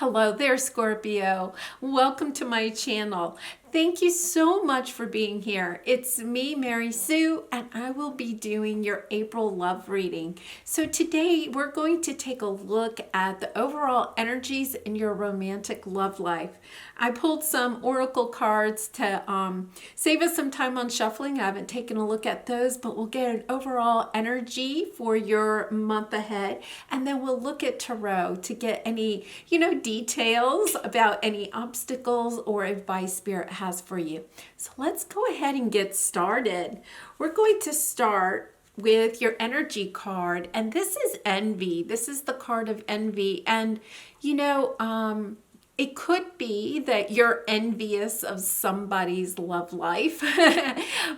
Hello there, Scorpio. Welcome to my channel. Thank you so much for being here. It's me, Mary Sue, and I will be doing your April love reading. So today we're going to take a look at the overall energies in your romantic love life. I pulled some oracle cards to save us some time on shuffling. I haven't taken a look at those, but we'll get an overall energy for your month ahead, and then we'll look at tarot to get any, details about any obstacles or advice Spirit has for you. So let's go ahead and get started. We're going to start with your energy card, and this is envy. This is the card of envy, and it could be that you're envious of somebody's love life,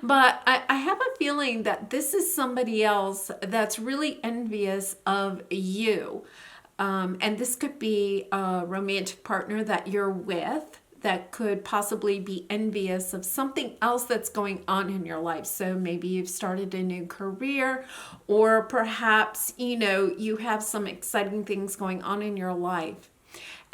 but I have a feeling that this is somebody else that's really envious of you. And this could be a romantic partner that you're with that could possibly be envious of something else that's going on in your life. So maybe you've started a new career, or perhaps, you have some exciting things going on in your life.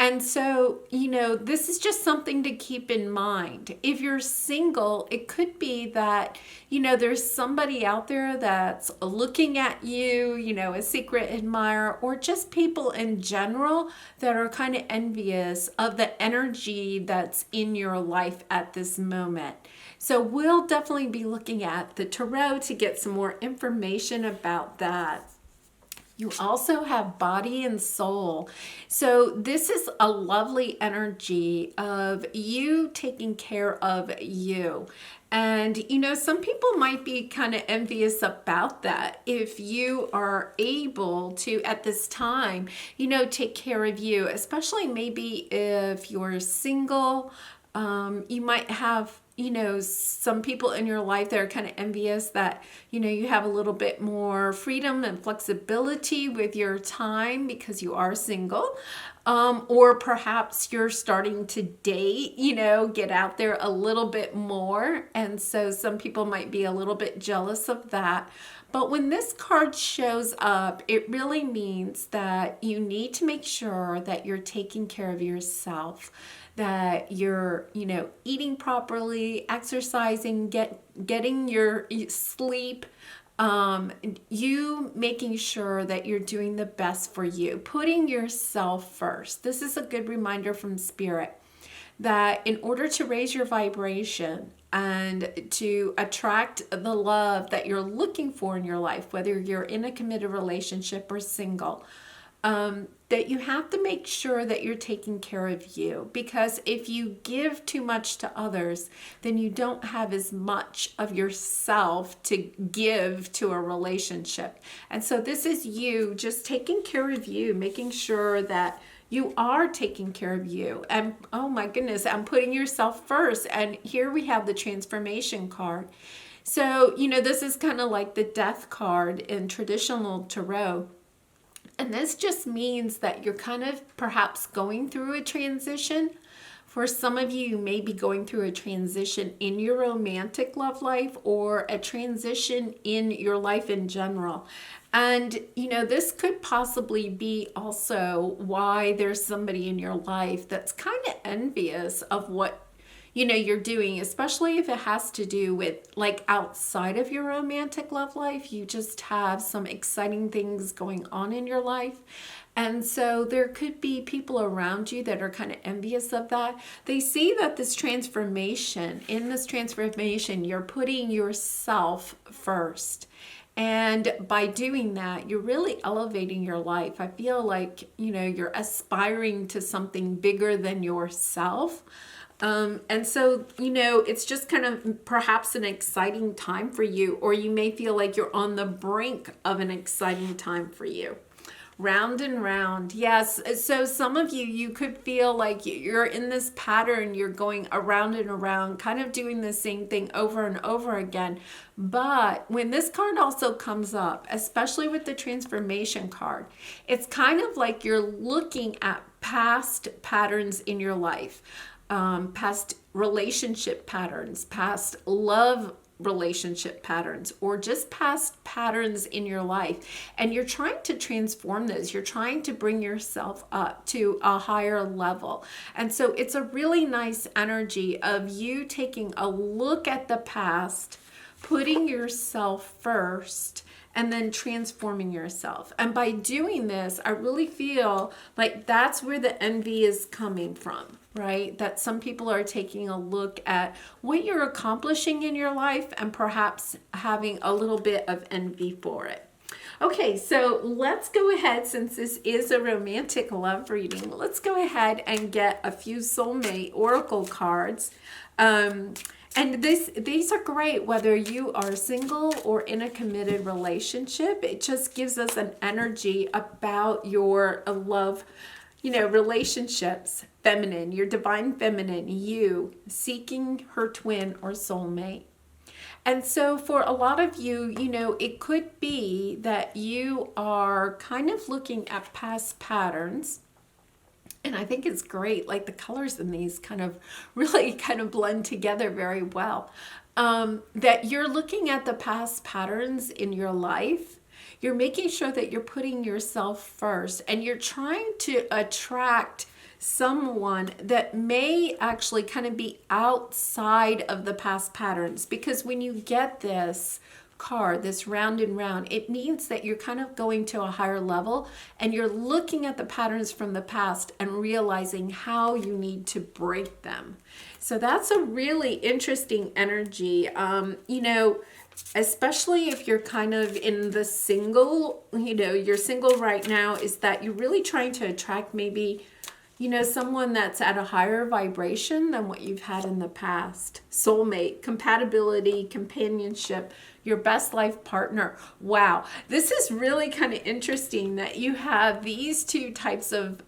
And so, this is just something to keep in mind. If you're single, it could be that, there's somebody out there that's looking at you, a secret admirer, or just people in general that are kind of envious of the energy that's in your life at this moment. So we'll definitely be looking at the tarot to get some more information about that. You also have body and soul. So this is a lovely energy of you taking care of you. And, some people might be kind of envious about that. If you are able to, at this time, take care of you, especially maybe if you're single, you might have some people in your life that are kind of envious that, you have a little bit more freedom and flexibility with your time because you are single. Or perhaps you're starting to date, get out there a little bit more. And so some people might be a little bit jealous of that. But when this card shows up, it really means that you need to make sure that you're taking care of yourself, that you're, eating properly, exercising, getting your sleep, you making sure that you're doing the best for you, putting yourself first. This is a good reminder from Spirit that in order to raise your vibration and to attract the love that you're looking for in your life, whether you're in a committed relationship or single, that you have to make sure that you're taking care of you. Because if you give too much to others, then you don't have as much of yourself to give to a relationship. And so this is you just taking care of you, making sure that you are taking care of you. And oh my goodness, I'm putting yourself first. And here we have the transformation card. So, this is kind of like the death card in traditional tarot. And this just means that you're kind of perhaps going through a transition. For some of you, you may be going through a transition in your romantic love life or a transition in your life in general. And, this could possibly be also why there's somebody in your life that's kind of envious of what you're doing, especially if it has to do with like outside of your romantic love life. You just have some exciting things going on in your life. And so there could be people around you that are kind of envious of that. They see that in this transformation, you're putting yourself first. And by doing that, you're really elevating your life. I feel like, you're aspiring to something bigger than yourself. And so, it's just kind of perhaps an exciting time for you, or you may feel like you're on the brink of an exciting time for you. Round and round. Yes. So some of you could feel like you're in this pattern. You're going around and around, kind of doing the same thing over and over again. But when this card also comes up, especially with the transformation card, it's kind of like you're looking at past patterns in your life, past relationship patterns, past love relationship patterns or just past patterns in your life, and you're trying to transform those. You're trying to bring yourself up to a higher level. And so it's a really nice energy of you taking a look at the past, putting yourself first, and then transforming yourself. And by doing this, I really feel like that's where the envy is coming from, right? That some people are taking a look at what you're accomplishing in your life and perhaps having a little bit of envy for it. Okay, so let's go ahead, since this is a romantic love reading, let's go ahead and get a few soulmate oracle cards. And these are great whether you are single or in a committed relationship. It just gives us an energy about your love, relationships, feminine, your divine feminine, you seeking her twin or soulmate. And so for a lot of you, it could be that you are kind of looking at past patterns. And I think it's great, like the colors in these really blend together very well. That you're looking at the past patterns in your life. You're making sure that you're putting yourself first, and you're trying to attract someone that may actually kind of be outside of the past patterns. Because when you get this card, this round and round, it means that you're kind of going to a higher level and you're looking at the patterns from the past and realizing how you need to break them. So that's a really interesting energy. Especially if you're kind of in the single, you're single right now, is that you're really trying to attract maybe someone that's at a higher vibration than what you've had in the past. Soulmate, compatibility, companionship, your best life partner. Wow, this is really kind of interesting that you have these two types of,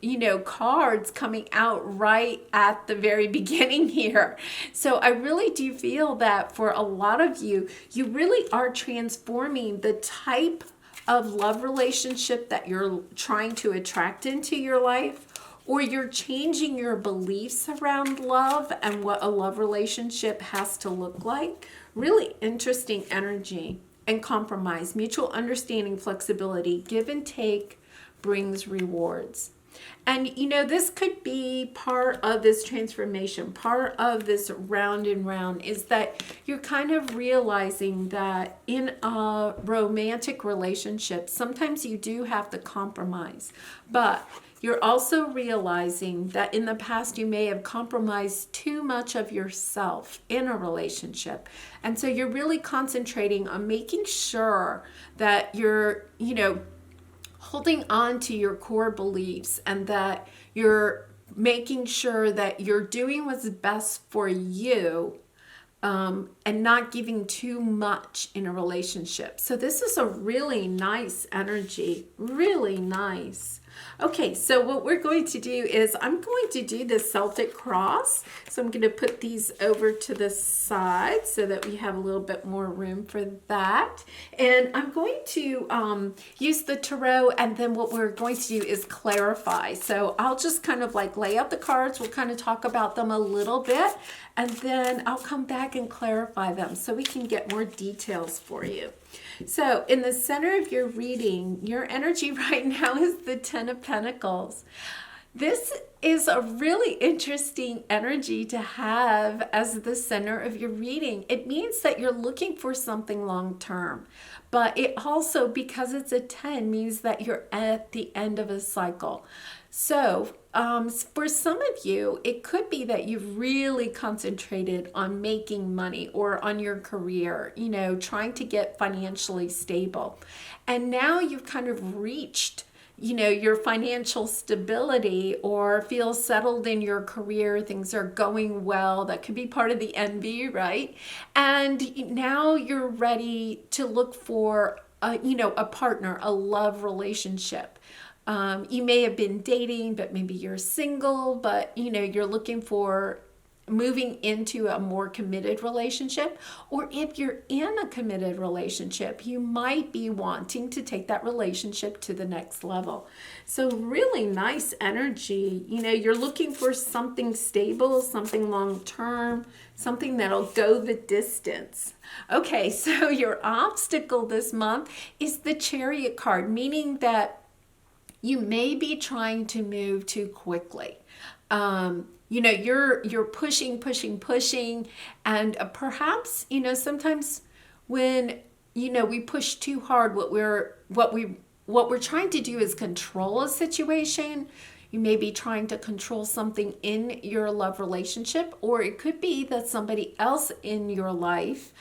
cards coming out right at the very beginning here. So I really do feel that for a lot of you, you really are transforming the type of love relationship that you're trying to attract into your life, or you're changing your beliefs around love and what a love relationship has to look like. Really interesting energy. And compromise, mutual understanding, flexibility, give and take brings rewards. And this could be part of this transformation, part of this round and round, is that you're kind of realizing that in a romantic relationship, sometimes you do have to compromise. But you're also realizing that in the past you may have compromised too much of yourself in a relationship. And so you're really concentrating on making sure that you're, holding on to your core beliefs, and that you're making sure that you're doing what's best for you, and not giving too much in a relationship. So this is a really nice energy, really nice. Okay, so what we're going to do is I'm going to do the Celtic cross. So I'm going to put these over to the side so that we have a little bit more room for that. And I'm going to use the tarot, and then what we're going to do is clarify. So I'll just kind of lay out the cards. We'll kind of talk about them a little bit, and then I'll come back and clarify them so we can get more details for you. So in the center of your reading, your energy right now is the Ten of Pentacles. This is a really interesting energy to have as the center of your reading. It means that you're looking for something long term, but it also, because it's a 10, means that you're at the end of a cycle. So for some of you, it could be that you've really concentrated on making money or on your career, trying to get financially stable. And now you've kind of reached your financial stability, or feel settled in your career, things are going well. That could be part of the envy, right? And now you're ready to look for a partner, a love relationship. You may have been dating, but maybe you're single, but you're looking for moving into a more committed relationship, or if you're in a committed relationship, you might be wanting to take that relationship to the next level. So really nice energy. You know, you're looking for something stable, something long term, something that'll go the distance. Okay, so your obstacle this month is the Chariot card, meaning that you may be trying to move too quickly. You know, you're pushing, and perhaps, you know, sometimes when, you know, we push too hard, what we're trying to do is control a situation. You may be trying to control something in your love relationship, or it could be that somebody else in your life,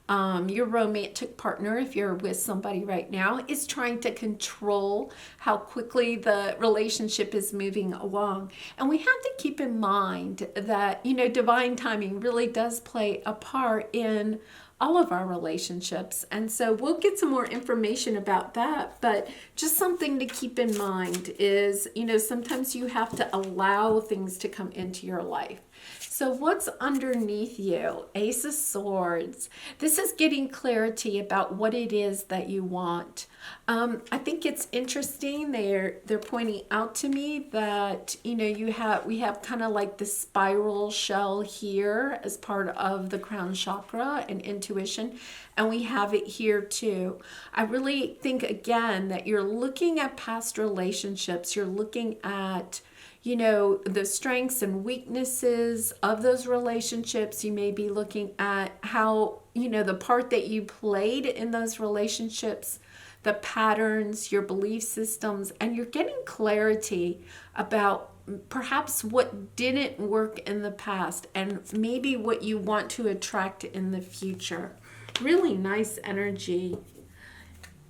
your romantic partner, if you're with somebody right now, is trying to control how quickly the relationship is moving along. And we have to keep in mind that, you know, divine timing really does play a part in all of our relationships. And so we'll get some more information about that. But just something to keep in mind is, you know, sometimes you have to allow things to come into your life. So what's underneath you? Ace of Swords. This is getting clarity about what it is that you want. I think it's interesting. They're pointing out to me that, you know, we have kind of like the spiral shell here as part of the crown chakra and intuition, and we have it here too. I really think again that you're looking at past relationships. You're looking at, you know, the strengths and weaknesses of those relationships. You may be looking at how, you know, the part that you played in those relationships, the patterns, your belief systems, and you're getting clarity about perhaps what didn't work in the past and maybe what you want to attract in the future. Really nice energy.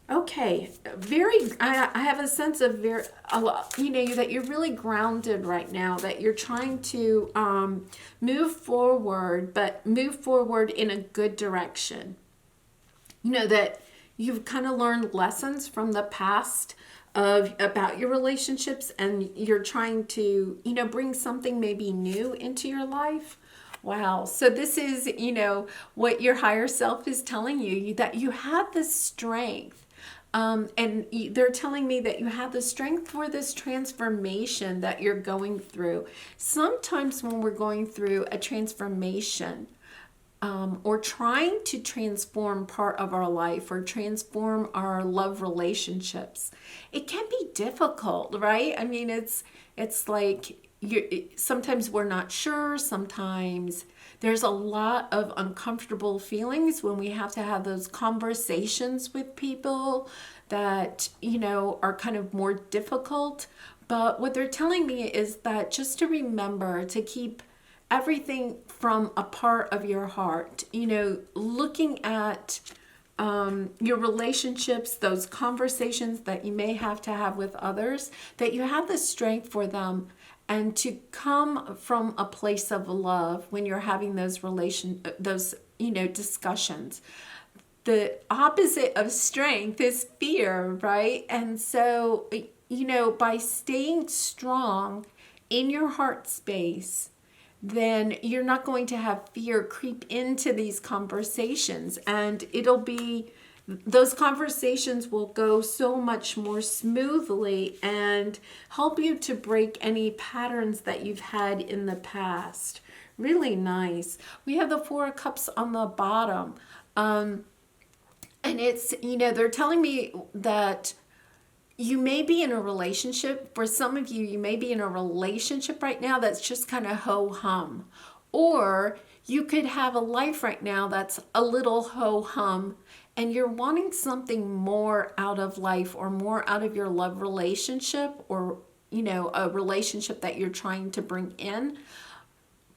Okay, I have a sense of you know, that you're really grounded right now, that you're trying to move forward, but move forward in a good direction. You know, that you've kind of learned lessons from the past about your relationships, and you're trying to, you know, bring something maybe new into your life. Wow. So this is, you know, what your higher self is telling you, that you have the strength. And they're telling me that you have the strength for this transformation that you're going through. Sometimes when we're going through a transformation, or trying to transform part of our life or transform our love relationships, it can be difficult, right? I mean, it's like sometimes we're not sure. Sometimes there's a lot of uncomfortable feelings when we have to have those conversations with people that, you know, are kind of more difficult. But what they're telling me is that just to remember to keep everything from a part of your heart, you know, looking at your relationships, those conversations that you may have to have with others, that you have the strength for them, and to come from a place of love when you're having those you know, discussions. The opposite of strength is fear, right? And so, you know, by staying strong in your heart space, then you're not going to have fear creep into these conversations, and those conversations will go so much more smoothly and help you to break any patterns that you've had in the past. Really nice. We have the Four of Cups on the bottom. And it's, you know, they're telling me that you may be in a relationship. For some of you, you may be in a relationship right now that's just kind of ho-hum. Or you could have a life right now that's a little ho-hum, and you're wanting something more out of life or more out of your love relationship, or, you know, a relationship that you're trying to bring in.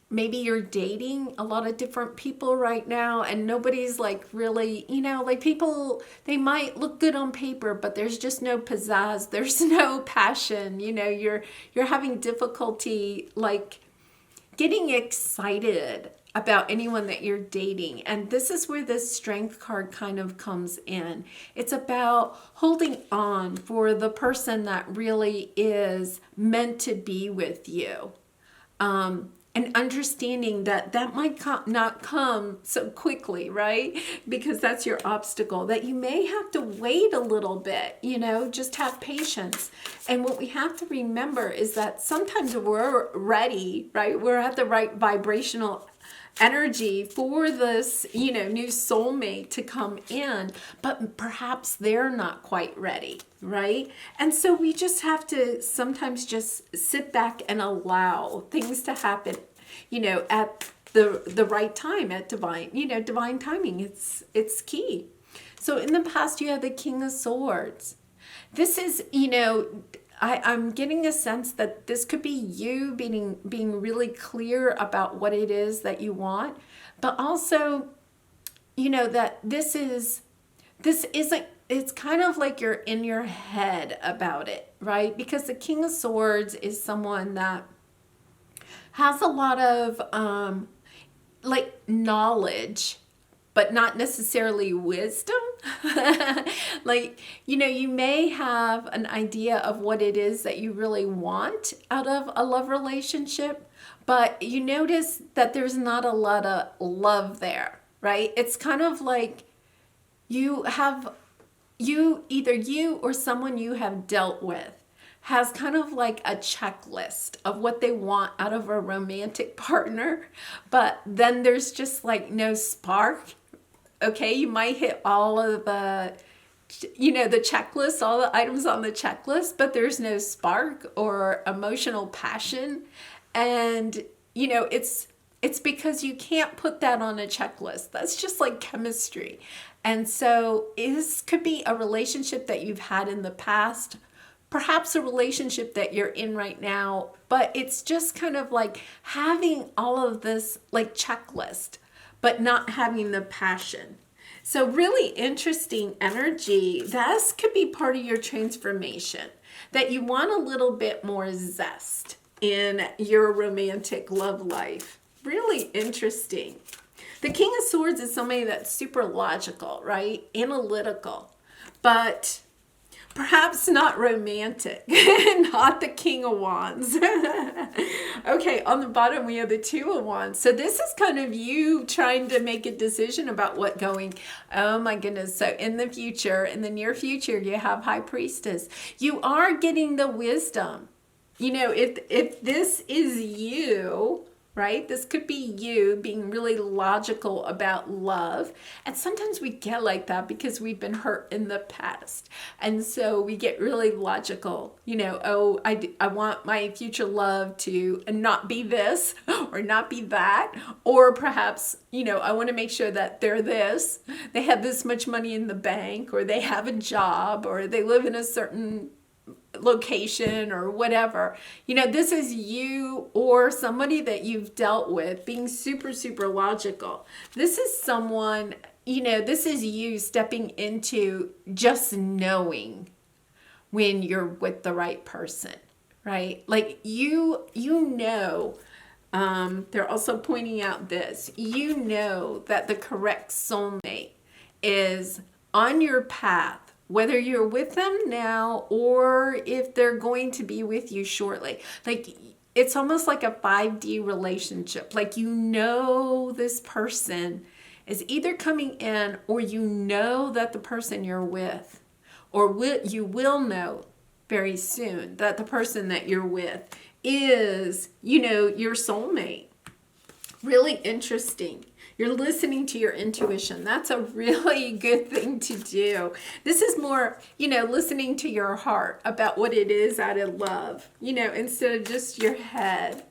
Maybe you're dating a lot of different people right now, and nobody's like really, you know, like people, they might look good on paper, but there's just no pizzazz. There's no passion. You know, you're having difficulty like getting excited about anyone that you're dating. And this is where this Strength card kind of comes in. It's about holding on for the person that really is meant to be with you. and understanding that that might not come so quickly, right? Because that's your obstacle, that you may have to wait a little bit, just have patience. And what we have to remember is that sometimes we're ready, right? We're at the right vibrational energy for this, new soulmate to come in, but perhaps they're not quite ready, right? And so we just have to sometimes just sit back and allow things to happen, at the right time, at divine timing. It's key. So in the past, you have the King of Swords. This is, I'm getting a sense that this could be you being really clear about what it is that you want, but also, that this isn't, it's kind of like you're in your head about it, right? Because the King of Swords is someone that has a lot of knowledge, but not necessarily wisdom. You may have an idea of what it is that you really want out of a love relationship, but you notice that there's not a lot of love there, right? It's kind of like either you or someone you have dealt with has kind of like a checklist of what they want out of a romantic partner, but then there's just like no spark. Okay, you might hit all of the checklist, all the items on the checklist, but there's no spark or emotional passion. And, it's because you can't put that on a checklist. That's just like chemistry. And so this could be a relationship that you've had in the past, perhaps a relationship that you're in right now, but it's just kind of like having all of this like checklist, but not having the passion. So really interesting energy. This could be part of your transformation, that you want a little bit more zest in your romantic love life. Really interesting. The King of Swords is somebody that's super logical, right? Analytical, but perhaps not romantic, not the King of Wands. Okay, on the bottom we have the Two of Wands. So this is kind of you trying to make a decision about what going. Oh my goodness. So in the near future, you have High Priestess. You are getting the wisdom. If this is you, right? This could be you being really logical about love. And sometimes we get like that because we've been hurt in the past. And so we get really logical, I want my future love to not be this or not be that. Or perhaps, I want to make sure that they're this, they have this much money in the bank, or they have a job, or they live in a certain location or whatever. This is you or somebody that you've dealt with being super, super logical. This is someone, this is you stepping into just knowing when you're with the right person, right? Like they're also pointing out this, that the correct soulmate is on your path, whether you're with them now or if they're going to be with you shortly. Like, it's almost like a 5D relationship. Like, this person is either coming in, or that the person you're with, or you will know very soon that the person that you're with is, your soulmate. Really interesting. You're listening to your intuition. That's a really good thing to do. This is more, listening to your heart about what it is out of love, instead of just your head.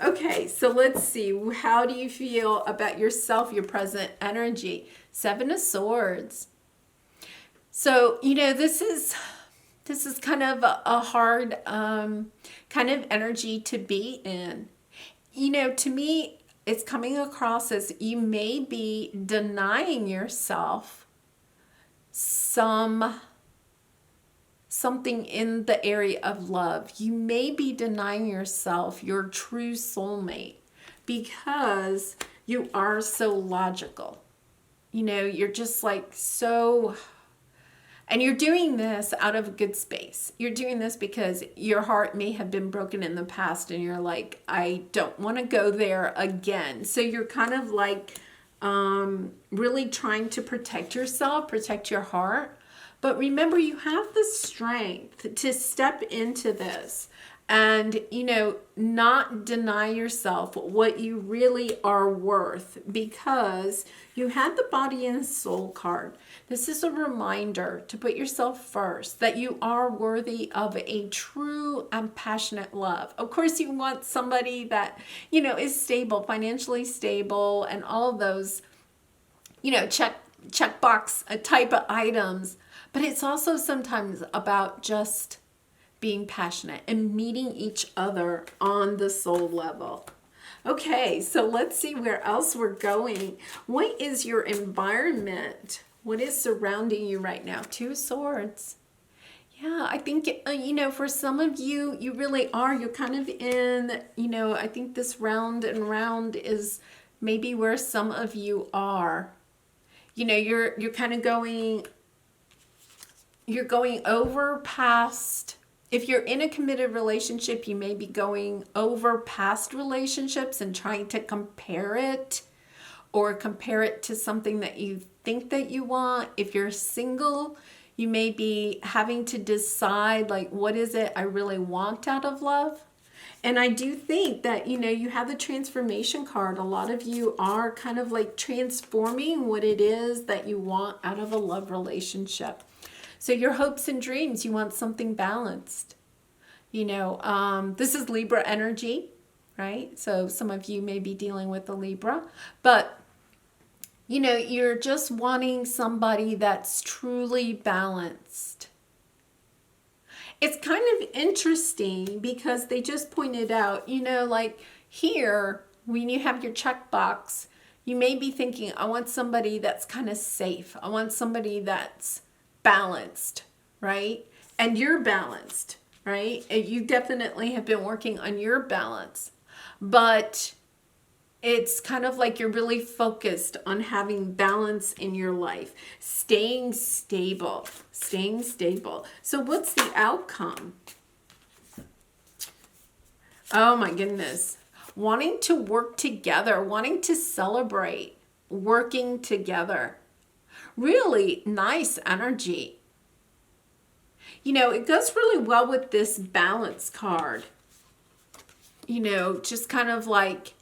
Okay, so let's see. How do you feel about yourself, your present energy? Seven of Swords. So, this is kind of a hard kind of energy to be in. To me, it's coming across as you may be denying yourself something in the area of love. You may be denying yourself your true soulmate because you are so logical. You're just like so, And you're doing this out of a good space. You're doing this because your heart may have been broken in the past and you're like, I don't want to go there again. So you're kind of like really trying to protect yourself, protect your heart. But remember, you have the strength to step into this and, you know, not deny yourself what you really are worth, because you had the body and soul card. This is a reminder to put yourself first, that you are worthy of a true and passionate love. Of course, you want somebody that, you know, is stable, financially stable, and all of those, you know, checkbox type of items. But it's also sometimes about just being passionate and meeting each other on the soul level. Okay, so let's see where else we're going. What is your environment? What is surrounding you right now? 2 of Swords. Yeah, I think, you know, for some of you, you really are. You're kind of in, you know, I think this round and round is maybe where some of you are. You know, you're kind of going, you're going over past. If you're in a committed relationship, you may be going over past relationships and trying to compare it to something that you think that you want. If you're single, you may be having to decide, like, what is it I really want out of love? And I do think that, you know, you have the transformation card. A lot of you are kind of like transforming what it is that you want out of a love relationship. So your hopes and dreams, you want something balanced. You know, this is Libra energy, right? So some of you may be dealing with a Libra, but, you know, you're just wanting somebody that's truly balanced. It's kind of interesting because they just pointed out, you know, like here, when you have your checkbox, you may be thinking, I want somebody that's kind of safe. I want somebody that's balanced, right? And you're balanced, right? And you definitely have been working on your balance, but it's kind of like you're really focused on having balance in your life, staying stable. So what's the outcome? Oh my goodness. Wanting to work together, wanting to celebrate, working together. Really nice energy. You know, it goes really well with this balance card. You know, just kind of like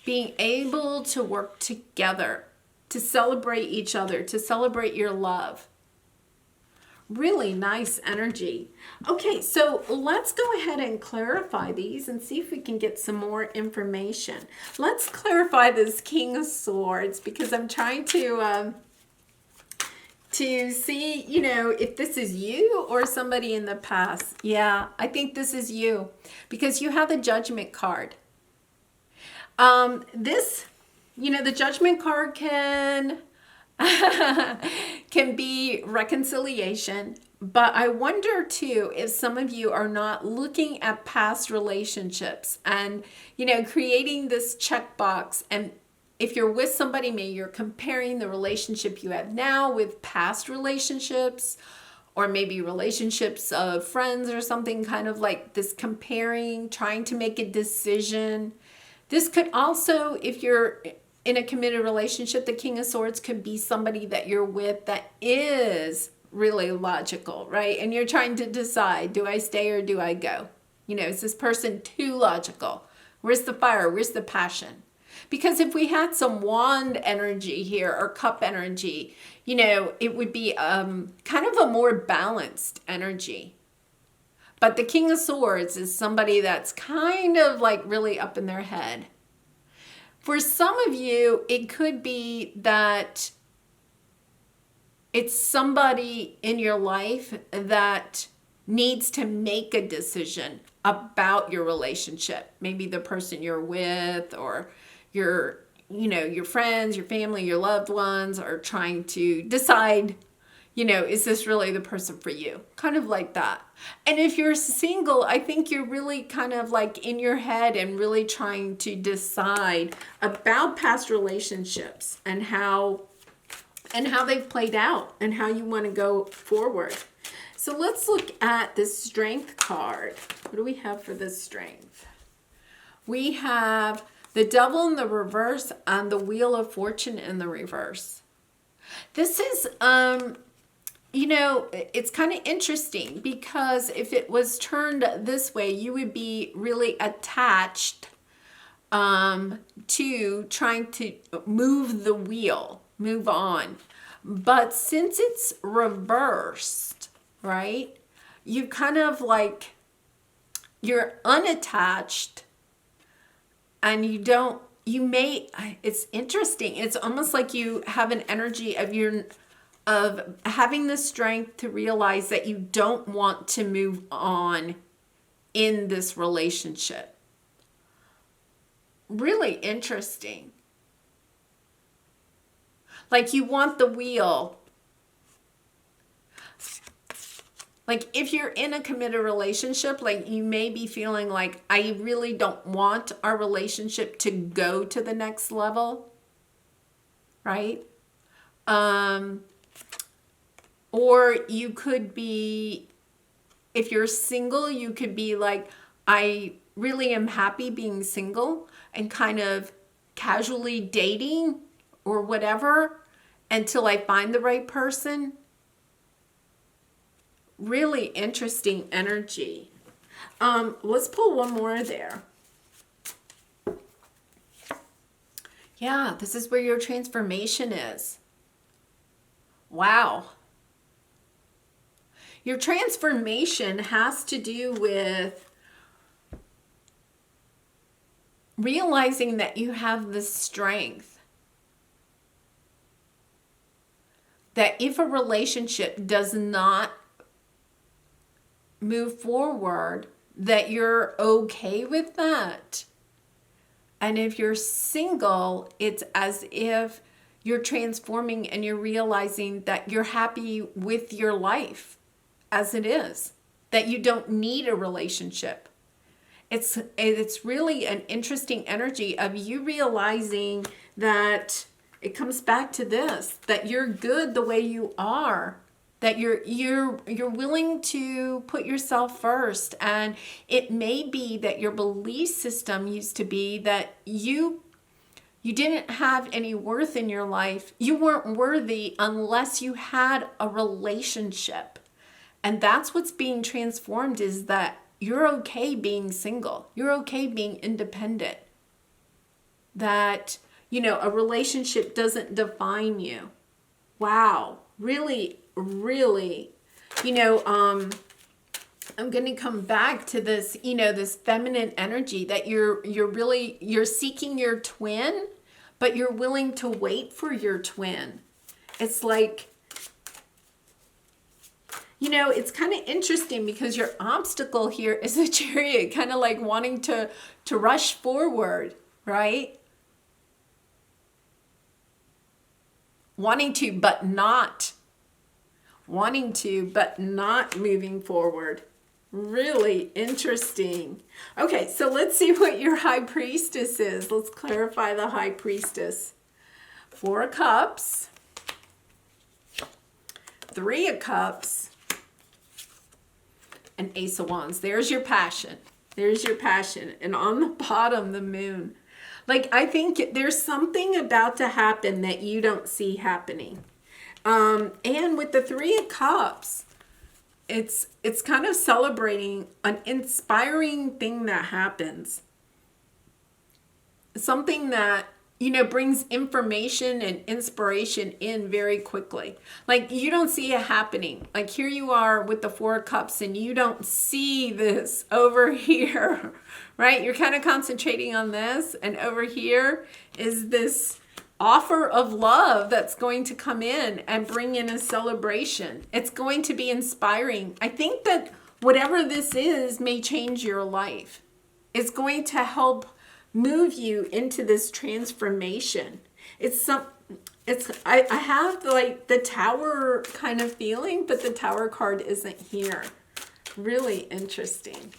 being able to work together, to celebrate each other, to celebrate your love. Really nice energy. Okay, so let's go ahead and clarify these and see if we can get some more information. Let's clarify this King of Swords, because I'm trying to see, you know, if this is you or somebody in the past. Yeah, I think this is you, because you have the Judgment card. This, you know, the Judgment card can be reconciliation, but I wonder too if some of you are not looking at past relationships and, you know, creating this checkbox. And if you're with somebody, maybe you're comparing the relationship you have now with past relationships, or maybe relationships of friends or something, kind of like this comparing, trying to make a decision. This could also, if you're in a committed relationship, the King of Swords could be somebody that you're with that is really logical, right? And you're trying to decide, do I stay or do I go? You know, is this person too logical? Where's the fire? Where's the passion? Because if we had some wand energy here or cup energy, you know, it would be kind of a more balanced energy. But the King of Swords is somebody that's kind of like really up in their head. For some of you, it could be that it's somebody in your life that needs to make a decision about your relationship. Maybe the person you're with, or your, you know, your friends, your family, your loved ones are trying to decide, you know, is this really the person for you? Kind of like that. And if you're single, I think you're really kind of like in your head and really trying to decide about past relationships and how and how they've played out and how you want to go forward. So let's look at this Strength card. What do we have for this Strength? We have the Devil in the reverse and the Wheel of Fortune in the reverse. This is, you know, it's kind of interesting because if it was turned this way, you would be really attached to trying to move the wheel, move on. But since it's reversed, right, you kind of like, you're unattached and it's interesting. It's almost like you have an energy of having the strength to realize that you don't want to move on in this relationship. Really interesting. Like you want the wheel. Like if you're in a committed relationship, like you may be feeling like, I really don't want our relationship to go to the next level, right? Or you could be, if you're single, you could be like, I really am happy being single and kind of casually dating or whatever until I find the right person. Really interesting energy. Let's pull one more there. Yeah, this is where your transformation is. Wow. Your transformation has to do with realizing that you have the strength. That if a relationship does not move forward, that you're okay with that. And if you're single, it's as if you're transforming and you're realizing that you're happy with your life as it is, that you don't need a relationship. It's really an interesting energy of you realizing that it comes back to this, that you're good the way you are. That you're willing to put yourself first. And it may be that your belief system used to be that you didn't have any worth in your life. You weren't worthy unless you had a relationship. And that's what's being transformed, is that you're okay being single. You're okay being independent. That, you know, a relationship doesn't define you. Wow. Really, you know, I'm going to come back to this, you know, this feminine energy that you're seeking your twin, but you're willing to wait for your twin. It's like, you know, it's kind of interesting because your obstacle here is a Chariot, kind of like wanting to rush forward, right? Wanting to, but not moving forward. Really interesting. Okay, so let's see what your High Priestess is. Let's clarify the High Priestess. 4 of Cups, 3 of Cups, and Ace of Wands. There's your passion. There's your passion. And on the bottom, the Moon. Like, I think there's something about to happen that you don't see happening. And with the 3 of Cups, it's kind of celebrating an inspiring thing that happens. Something that, you know, brings information and inspiration in very quickly. Like, you don't see it happening. Like, here you are with the 4 of Cups and you don't see this over here, right? You're kind of concentrating on this, and over here is this offer of love that's going to come in and bring in a celebration. It's going to be inspiring. I think that whatever this is may change your life. It's going to help move you into this transformation. I have like the Tower kind of feeling, but the Tower card isn't here. Really interesting.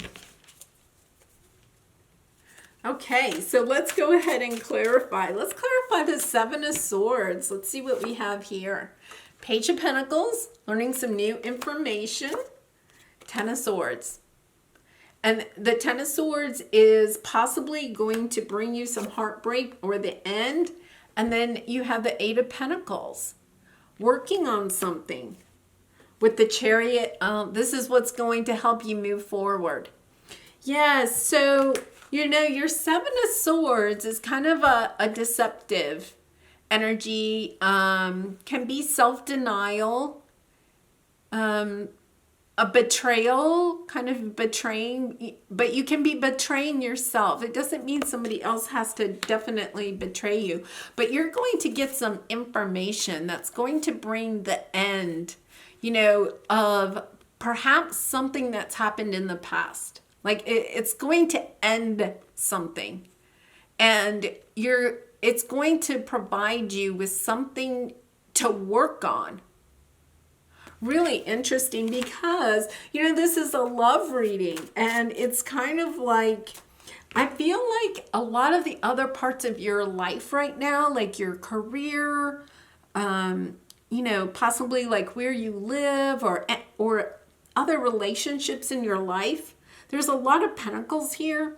Okay, so let's go ahead and clarify. Let's clarify by the Seven of Swords. Let's see what we have here. Page of Pentacles, learning some new information. Ten of Swords. And the Ten of Swords is possibly going to bring you some heartbreak or the end. And then you have the Eight of Pentacles, working on something. With the Chariot, this is what's going to help you move forward. Yes, so, you know, your Seven of Swords is kind of a deceptive energy, can be self-denial, a betrayal, kind of betraying, but you can be betraying yourself. It doesn't mean somebody else has to definitely betray you, but you're going to get some information that's going to bring the end, you know, of perhaps something that's happened in the past. Like it's going to end something, and it's going to provide you with something to work on. Really interesting because, you know, this is a love reading, and it's kind of like, I feel like a lot of the other parts of your life right now, like your career, you know, possibly like where you live or other relationships in your life. There's a lot of pentacles here.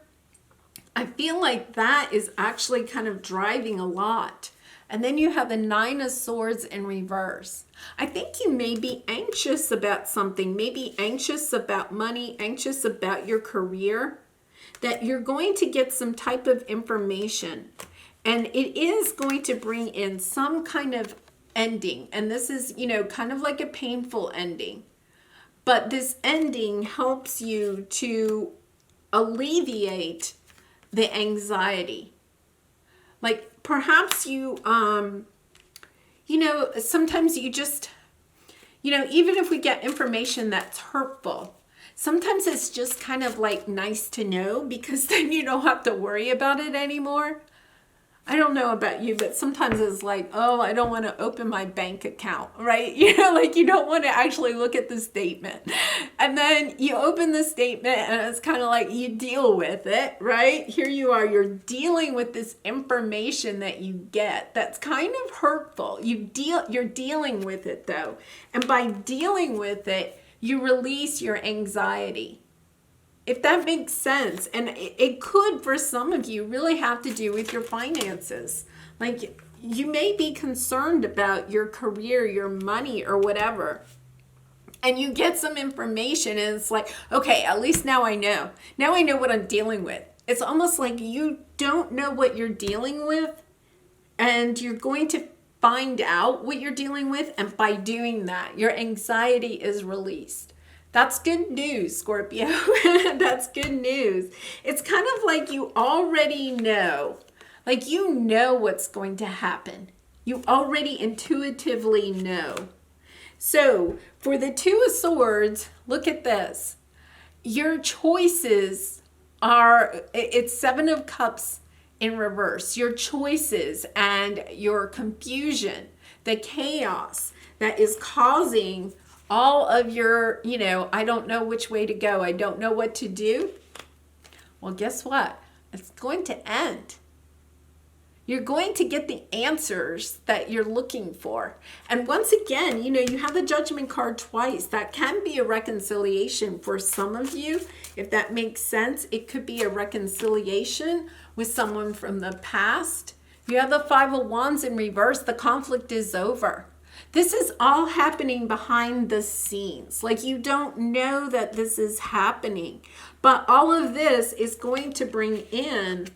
I feel like that is actually kind of driving a lot. And then you have the Nine of Swords in reverse. I think you may be anxious about something, maybe anxious about money, anxious about your career, that you're going to get some type of information. And it is going to bring in some kind of ending. And this is, you know, kind of like a painful ending. But this ending helps you to alleviate the anxiety. Like perhaps you, you know, sometimes you just, you know, even if we get information that's hurtful, sometimes it's just kind of like nice to know, because then you don't have to worry about it anymore. I don't know about you, but sometimes it's like, oh, I don't want to open my bank account, right? You know, like you don't want to actually look at the statement. And then you open the statement and it's kind of like you deal with it, right? Here you are, you're dealing with this information that you get that's kind of hurtful. You're dealing with it though. And by dealing with it, you release your anxiety. If that makes sense. And it could, for some of you, really have to do with your finances. Like you may be concerned about your career, your money, or whatever. And you get some information and it's like, okay, at least now I know. Now I know what I'm dealing with. It's almost like you don't know what you're dealing with, and you're going to find out what you're dealing with. And by doing that, your anxiety is released. That's good news, Scorpio. That's good news. It's kind of like you already know. Like you know what's going to happen. You already intuitively know. So for the Two of Swords, look at this. Your choices are, it's Seven of Cups in reverse. Your choices and your confusion, the chaos that is causing all of your, you know, I don't know which way to go. I don't know what to do. Well, guess what? It's going to end. You're going to get the answers that you're looking for. And once again, you know, you have the Judgment card twice. That can be a reconciliation for some of you. If that makes sense, it could be a reconciliation with someone from the past. You have the Five of Wands in reverse. The conflict is over. This is all happening behind the scenes. Like you don't know that this is happening. But all of this is going to bring in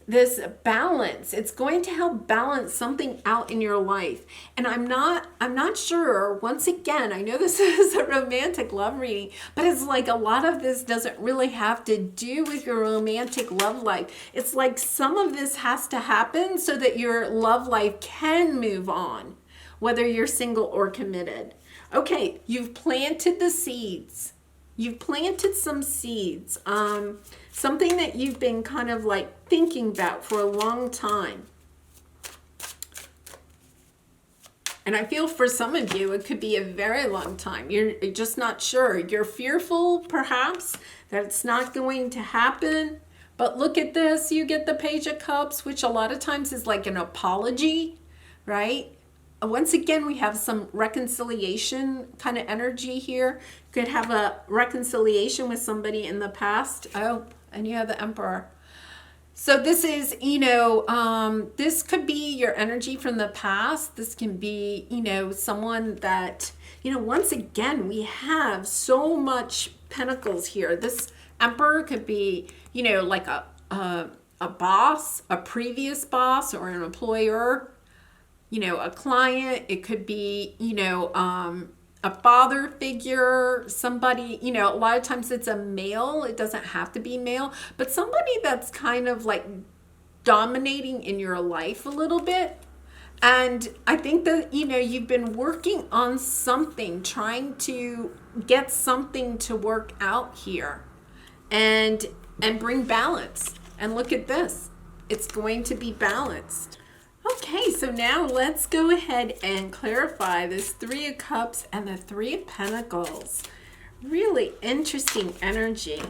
this balance. It's going to help balance something out in your life. And I'm not sure, once again, I know this is a romantic love reading, but it's like a lot of this doesn't really have to do with your romantic love life. It's like some of this has to happen so that your love life can move on, whether you're single or committed. Okay, you've planted the seeds. You've planted some seeds. Something that you've been kind of like thinking about for a long time. And I feel for some of you, it could be a very long time. You're just not sure. You're fearful, perhaps, that it's not going to happen. But look at this, you get the Page of Cups, which a lot of times is like an apology, right? Once again, we have some reconciliation kind of energy here. Could have a reconciliation with somebody in the past. Oh, and you have the Emperor. So this is, this could be your energy from the past. This can be, someone that, once again, we have so much pentacles here. This Emperor could be, like a boss, a previous boss or an employer, a client. It could be, a father figure, somebody, a lot of times it's a male. It doesn't have to be male, but somebody that's kind of like dominating in your life a little bit. And I think that, you've been working on something, trying to get something to work out here and bring balance. And look at this. It's going to be balanced. Okay, so now let's go ahead and clarify this Three of Cups and the Three of Pentacles. Really interesting energy.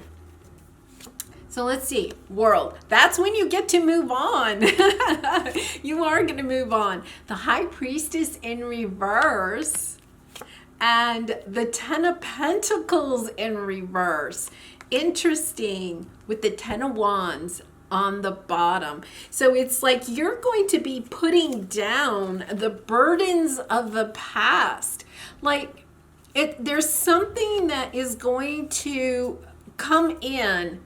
So let's see, World. That's when you get to move on. You are going to move on. The High Priestess in reverse and the Ten of Pentacles in reverse. Interesting with the Ten of Wands on the bottom. So it's like you're going to be putting down the burdens of the past. Like there's something that is going to come in.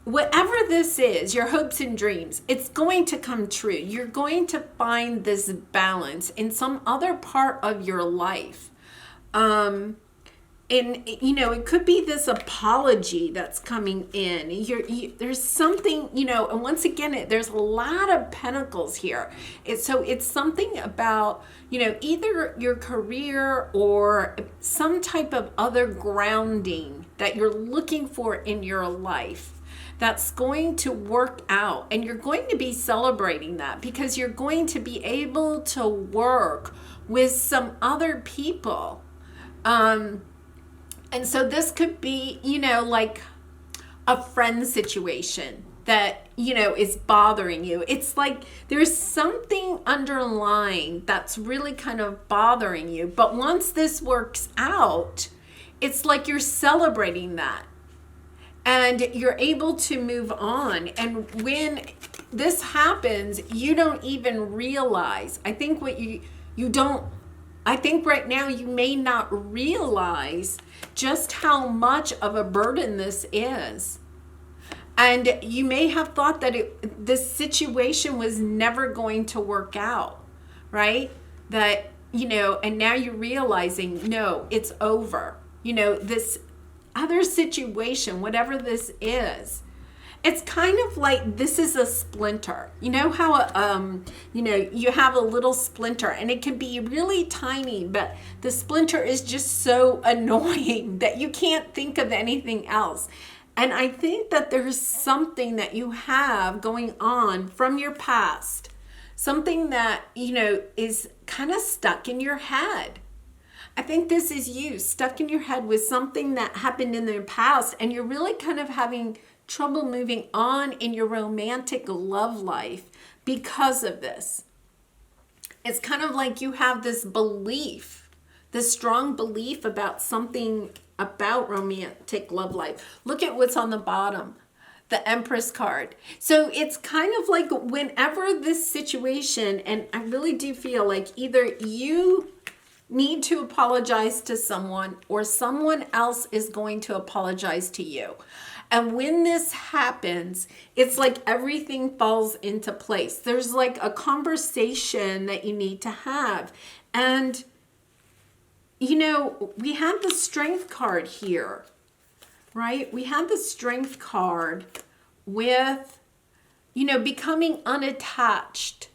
Whatever this is, your hopes and dreams, it's going to come true. You're going to find this balance in some other part of your life. And, it could be this apology that's coming in. There's something, and once again, there's a lot of pentacles here. It's something about, either your career or some type of other grounding that you're looking for in your life that's going to work out. And you're going to be celebrating that because you're going to be able to work with some other people. And so this could be, like a friend situation that, is bothering you. It's like there's something underlying that's really kind of bothering you. But once this works out, it's like you're celebrating that. And you're able to move on. And when this happens, you don't even realize. I think right now you may not realize just how much of a burden this is. And you may have thought that this situation was never going to work out, right? That, and now you're realizing, no, it's over. This other situation, whatever this is, it's kind of like this is a splinter. You know how, you have a little splinter and it can be really tiny, but the splinter is just so annoying that you can't think of anything else. And I think that there's something that you have going on from your past, something that, is kind of stuck in your head. I think this is you stuck in your head with something that happened in the past, and you're really kind of having trouble moving on in your romantic love life because of this. It's kind of like you have this belief, this strong belief about something about romantic love life. Look at what's on the bottom, the Empress card. So it's kind of like whenever this situation, and I really do feel like either you need to apologize to someone or someone else is going to apologize to you. And when this happens, it's like everything falls into place. There's like a conversation that you need to have. And, we have the Strength card here, right? We have the Strength card with, becoming unattached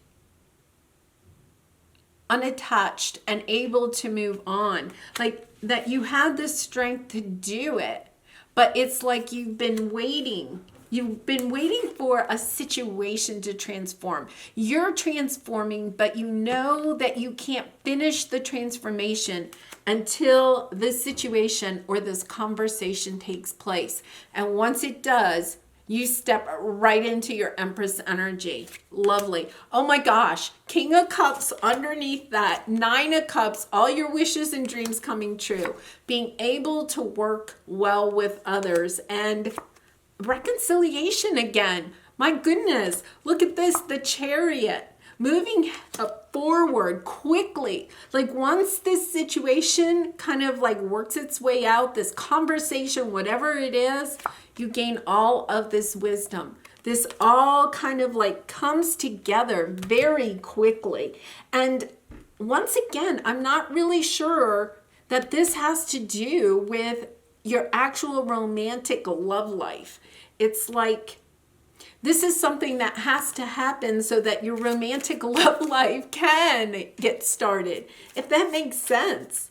and able to move on. Like that you had the strength to do it. But it's like you've been waiting. You've been waiting for a situation to transform. You're transforming, but you know that you can't finish the transformation until this situation or this conversation takes place. And once it does, You step right into your Empress energy. Lovely. Oh my gosh. King of Cups underneath that. 9 of Cups. All your wishes and dreams coming true. Being able to work well with others. And reconciliation again. My goodness. Look at this. The Chariot. Moving forward quickly. Like once this situation kind of like works its way out, this conversation, whatever it is, you gain all of this wisdom. This all kind of like comes together very quickly. And once again, I'm not really sure that this has to do with your actual romantic love life. It's like, this is something that has to happen so that your romantic love life can get started, if that makes sense.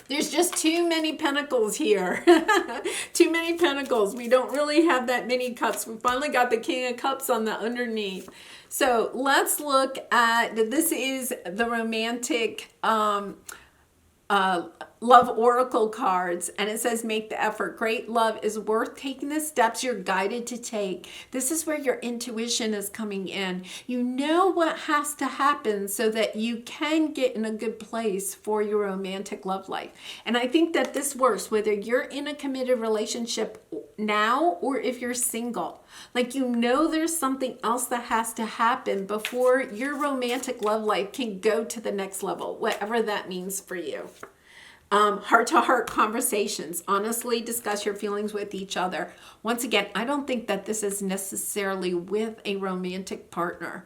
There's just too many pentacles here. Too many pentacles. We don't really have that many cups. We finally got the King of Cups on the underneath. So let's look at, this is the romantic love oracle cards, and it says make the effort. Great love is worth taking the steps you're guided to take. This is where your intuition is coming in. You know what has to happen so that you can get in a good place for your romantic love life. And I think that this works whether you're in a committed relationship now or if you're single. Like, you know, there's something else that has to happen before your romantic love life can go to the next level, whatever that means for you. Heart-to-heart conversations. Honestly discuss your feelings with each other. Once again, I don't think that this is necessarily with a romantic partner.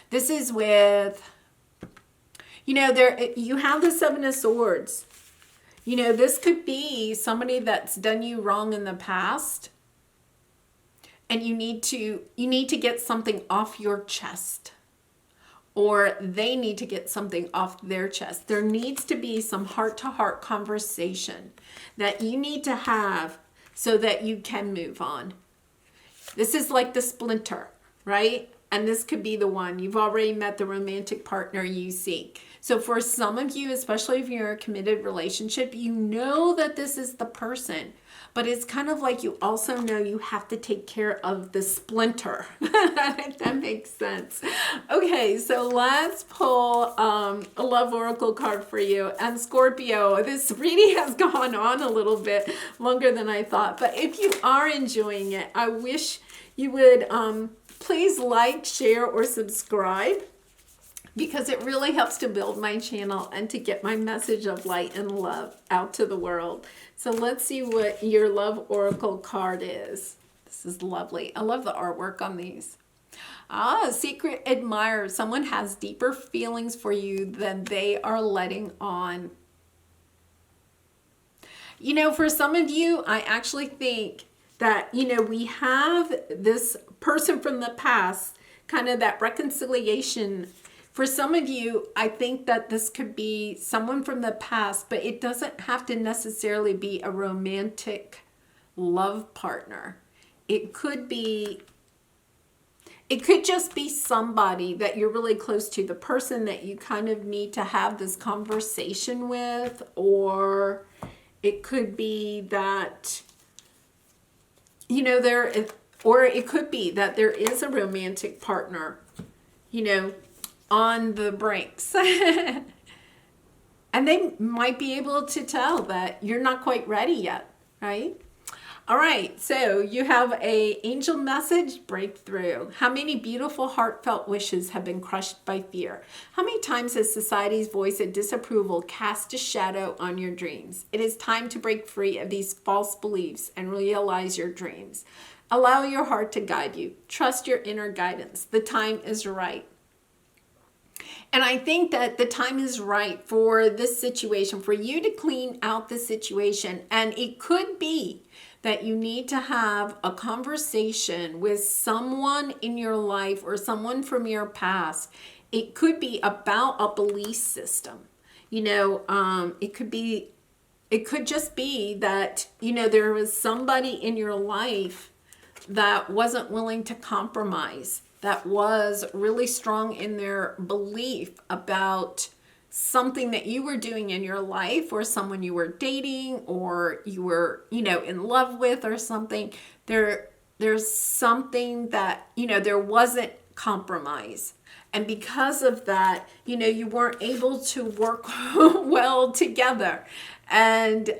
This is with, you know, you have the 7 of Swords. You know, this could be somebody that's done you wrong in the past, and you need to get something off your chest. Or they need to get something off their chest. There needs to be some heart-to-heart conversation that you need to have so that you can move on. This is like the splinter, right? And this could be the one. You've already met the romantic partner you seek. So for some of you, especially if you're in a committed relationship, you know that this is the person. But it's kind of like you also know you have to take care of the splinter. If that makes sense. Okay, so let's pull a love oracle card for you. And Scorpio, this reading has gone on a little bit longer than I thought. But if you are enjoying it, I wish you would please like, share, or subscribe, because it really helps to build my channel and to get my message of light and love out to the world. So let's see what your love oracle card is. This is lovely. I love the artwork on these. Secret admirer. Someone has deeper feelings for you than they are letting on. You know, for some of you, I actually think that, you know, we have this person from the past, kind of that reconciliation. For some of you, I think that this could be someone from the past, but it doesn't have to necessarily be a romantic love partner. It could just be somebody that you're really close to, the person that you kind of need to have this conversation with, or it could be that, you know, or it could be that there is a romantic partner, you know, on the brinks. And they might be able to tell that you're not quite ready yet, right? All right, so you have a angel message, breakthrough. How many beautiful heartfelt wishes have been crushed by fear? How many times has society's voice of disapproval cast a shadow on your dreams? It is time to break free of these false beliefs and realize your dreams. Allow your heart to guide you. Trust your inner guidance. The time is right. And I think that the time is right for this situation, for you to clean out the situation. And it could be that you need to have a conversation with someone in your life or someone from your past. It could be about a belief system. You know, it could just be that, you know, there was somebody in your life that wasn't willing to compromise, that was really strong in their belief about something that you were doing in your life, or someone you were dating, or you were, you know, in love with or something. there's something that, there wasn't compromise. And because of that, you weren't able to work well together. And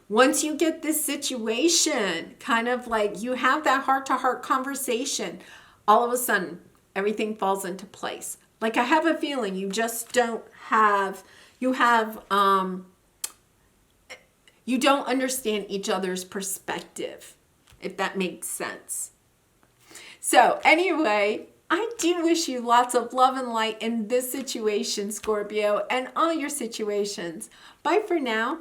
once you get this situation, kind of like you have that heart-to-heart conversation, all of a sudden, everything falls into place. Like I have a feeling you just don't have, you don't understand each other's perspective, if that makes sense. So anyway, I do wish you lots of love and light in this situation, Scorpio, and all your situations. Bye for now.